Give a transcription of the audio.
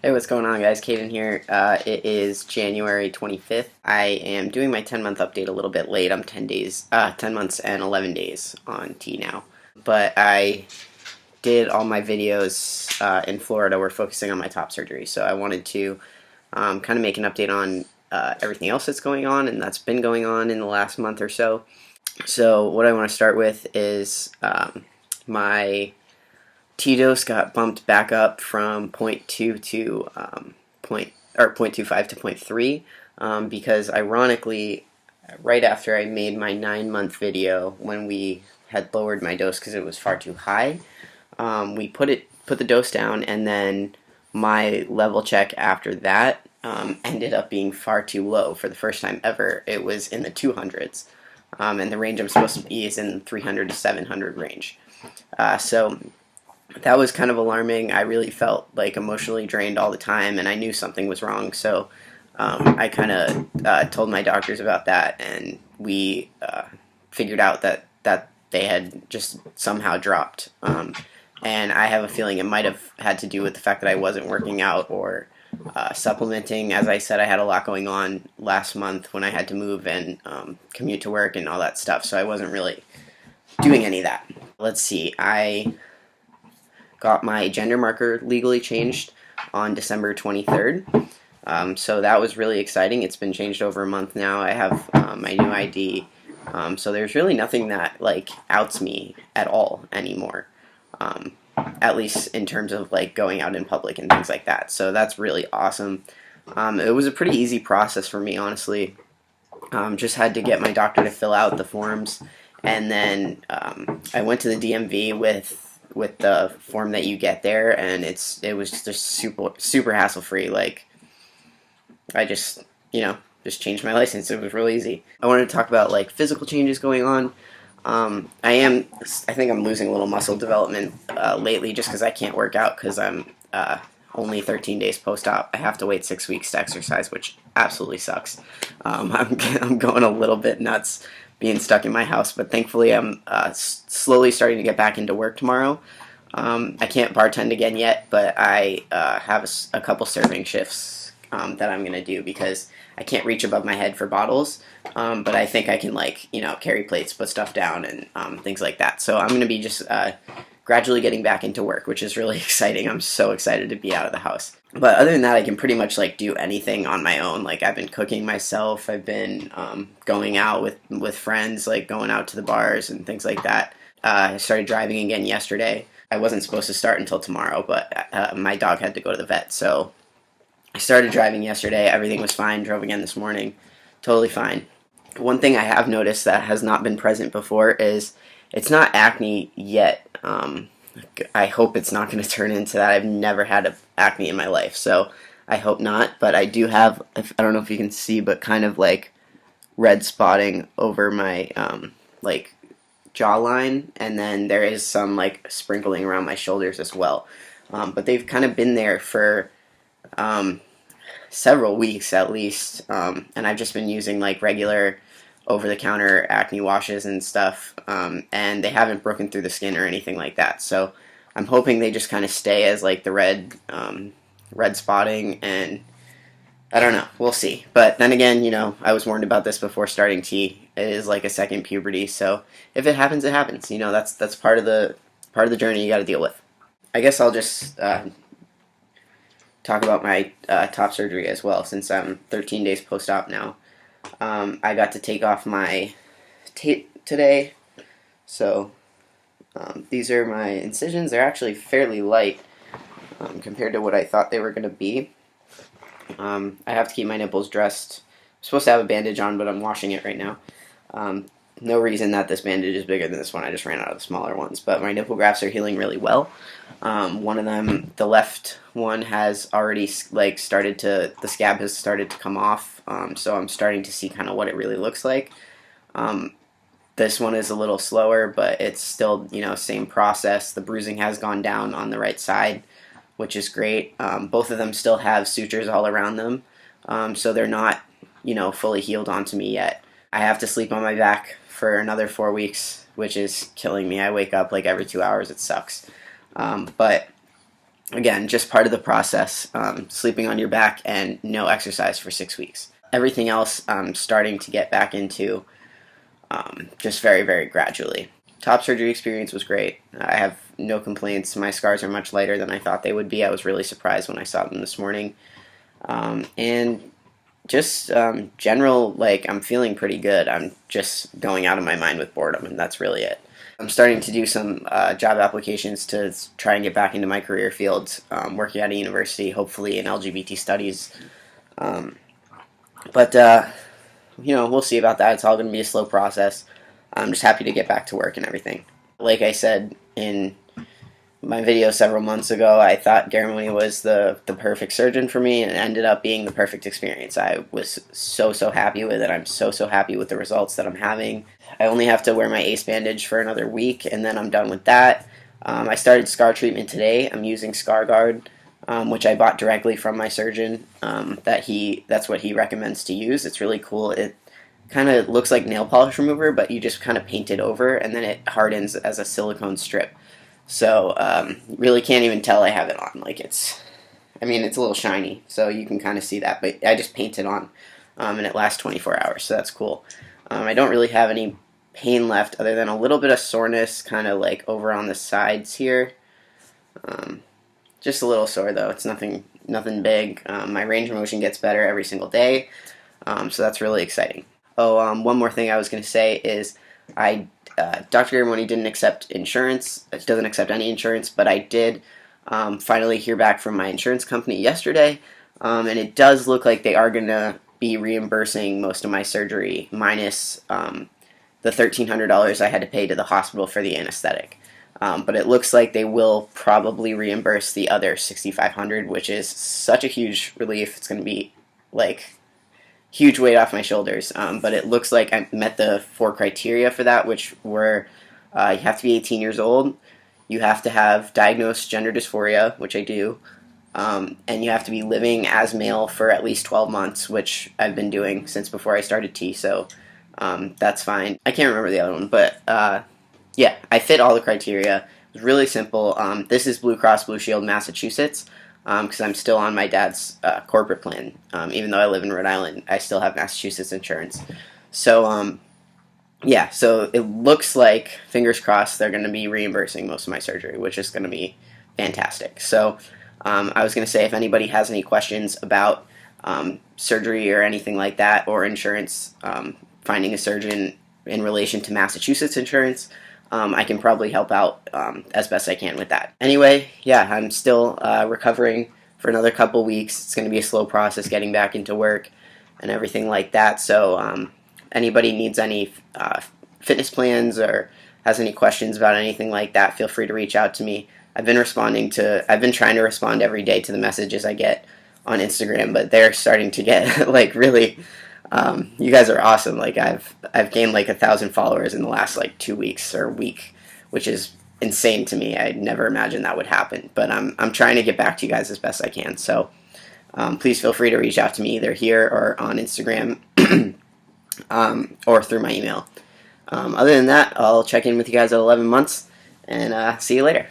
Hey, what's going on, guys? Caden here. It is January 25th. I am doing my 10-month update a little bit late. I'm 10 months and 11 days on T now. But I did all my videos in Florida. We're focusing on my top surgery. So I wanted to kind of make an update on everything else that's going on and that's been going on in the last month or so. So what I want to start with is my T dose got bumped back up from 0.2 to 0.25 to 0.3 because ironically, right after I made my 9-month video when we had lowered my dose because it was far too high, we put the dose down, and then my level check after that ended up being far too low. For the first time ever, it was in the 200s, and the range I'm supposed to be is in 300 to 700 range. So that was kind of alarming. I really felt like emotionally drained all the time, and I knew something was wrong. So I kind of told my doctors about that, and we figured out that they had just somehow dropped. And I have a feeling it might have had to do with the fact that I wasn't working out or supplementing. As I said, I had a lot going on last month when I had to move and commute to work and all that stuff, so I wasn't really doing any of that. Let's see, I got my gender marker legally changed on December 23rd. So that was really exciting. It's been changed over a month now. I have my new ID. So there's really nothing that like outs me at all anymore. At least in terms of like going out in public and things like that. So that's really awesome. It was a pretty easy process for me, honestly. Just had to get my doctor to fill out the forms, and then I went to the DMV with the form that you get there, and it was just super hassle free. Like, I just changed my license. It was really easy. I wanted to talk about like physical changes going on. I think I'm losing a little muscle development lately just because I can't work out because I'm only 13 days post-op. I have to wait 6 weeks to exercise, which absolutely sucks. I'm going a little bit nuts being stuck in my house, but thankfully I'm slowly starting to get back into work tomorrow. I can't bartend again yet, but I have a couple serving shifts that I'm going to do because I can't reach above my head for bottles, but I think I can, like, carry plates, put stuff down, and things like that. So I'm going to be just gradually getting back into work, which is really exciting. I'm so excited to be out of the house. But other than that, I can pretty much like do anything on my own. Like, I've been cooking myself. I've been going out with friends, like going out to the bars and things like that. I started driving again yesterday. I wasn't supposed to start until tomorrow, but my dog had to go to the vet, so I started driving yesterday. Everything was fine. Drove again this morning. Totally fine. One thing I have noticed that has not been present before is it's not acne yet. I hope it's not going to turn into that. I've never had acne in my life, so I hope not. But I do have, I don't know if you can see, but kind of like red spotting over my like jawline, and then there is some like sprinkling around my shoulders as well. But they've kind of been there for several weeks at least, and I've just been using like regular over-the-counter acne washes and stuff, and they haven't broken through the skin or anything like that. So I'm hoping they just kind of stay as like the red spotting, and I don't know. We'll see. But then again, I was warned about this before starting T. It is like a second puberty, so if it happens, it happens. That's part of the journey you got to deal with. I guess I'll just talk about my top surgery as well, since I'm 13 days post-op now. I got to take off my tape today, so these are my incisions. They're actually fairly light compared to what I thought they were going to be. I have to keep my nipples dressed. I'm supposed to have a bandage on, but I'm washing it right now. No reason that this bandage is bigger than this one. I just ran out of the smaller ones. But my nipple grafts are healing really well. One of them, the left one, has already the scab has started to come off. So I'm starting to see kind of what it really looks like. This one is a little slower, but it's still, same process. The bruising has gone down on the right side, which is great. Both of them still have sutures all around them. So they're not, fully healed onto me yet. I have to sleep on my back for another 4 weeks, which is killing me. I wake up like every 2 hours. It sucks. But again, just part of the process, sleeping on your back and no exercise for 6 weeks. Everything else I'm starting to get back into just very, very gradually. Top surgery experience was great. I have no complaints. My scars are much lighter than I thought they would be. I was really surprised when I saw them this morning. And just general, like, I'm feeling pretty good. I'm just going out of my mind with boredom, and that's really it. I'm starting to do some job applications to try and get back into my career field, working at a university, hopefully in LGBT studies. But we'll see about that. It's all going to be a slow process. I'm just happy to get back to work and everything. Like I said in my video several months ago, I thought Garamoni was the perfect surgeon for me, and it ended up being the perfect experience. I was so happy with it. I'm so happy with the results that I'm having. I only have to wear my ACE bandage for another week, and then I'm done with that. I started scar treatment today. I'm using Scar Guard, which I bought directly from my surgeon. That's what he recommends to use. It's really cool. It kind of looks like nail polish remover, but you just kind of paint it over, and then it hardens as a silicone strip. So really can't even tell I have it on. Like it's a little shiny, so you can kind of see that. But I just paint it on, and it lasts 24 hours, so that's cool. I don't really have any pain left other than a little bit of soreness, kind of like over on the sides here. Just a little sore though. It's nothing big. My range of motion gets better every single day, so that's really exciting. Oh, one more thing I was going to say is Dr. Garamoni didn't accept insurance. It doesn't accept any insurance, but I did finally hear back from my insurance company yesterday, and it does look like they are going to be reimbursing most of my surgery, minus the $1,300 I had to pay to the hospital for the anesthetic. But it looks like they will probably reimburse the other $6,500, which is such a huge relief. It's going to be like huge weight off my shoulders. But it looks like I met the 4 criteria for that, which were you have to be 18 years old, you have to have diagnosed gender dysphoria, which I do, and you have to be living as male for at least 12 months, which I've been doing since before I started T, so that's fine. I can't remember the other one, but yeah, I fit all the criteria. It was really simple. This is Blue Cross Blue Shield Massachusetts, because I'm still on my dad's corporate plan. Even though I live in Rhode Island, I still have Massachusetts insurance. So, yeah, so it looks like, fingers crossed, they're going to be reimbursing most of my surgery, which is going to be fantastic. So, I was going to say, if anybody has any questions about surgery or anything like that, or insurance, finding a surgeon in relation to Massachusetts insurance, I can probably help out as best I can with that. Anyway, yeah, I'm still recovering for another couple weeks. It's going to be a slow process getting back into work and everything like that. So anybody needs any fitness plans or has any questions about anything like that, feel free to reach out to me. I've been trying to respond every day to the messages I get on Instagram, but they're starting to get like really. You guys are awesome. Like I've gained like 1,000 followers in the last like 2 weeks or week, which is insane to me. I never imagined that would happen. But I'm trying to get back to you guys as best I can. So please feel free to reach out to me either here or on Instagram or through my email. Other than that, I'll check in with you guys at 11 months and see you later.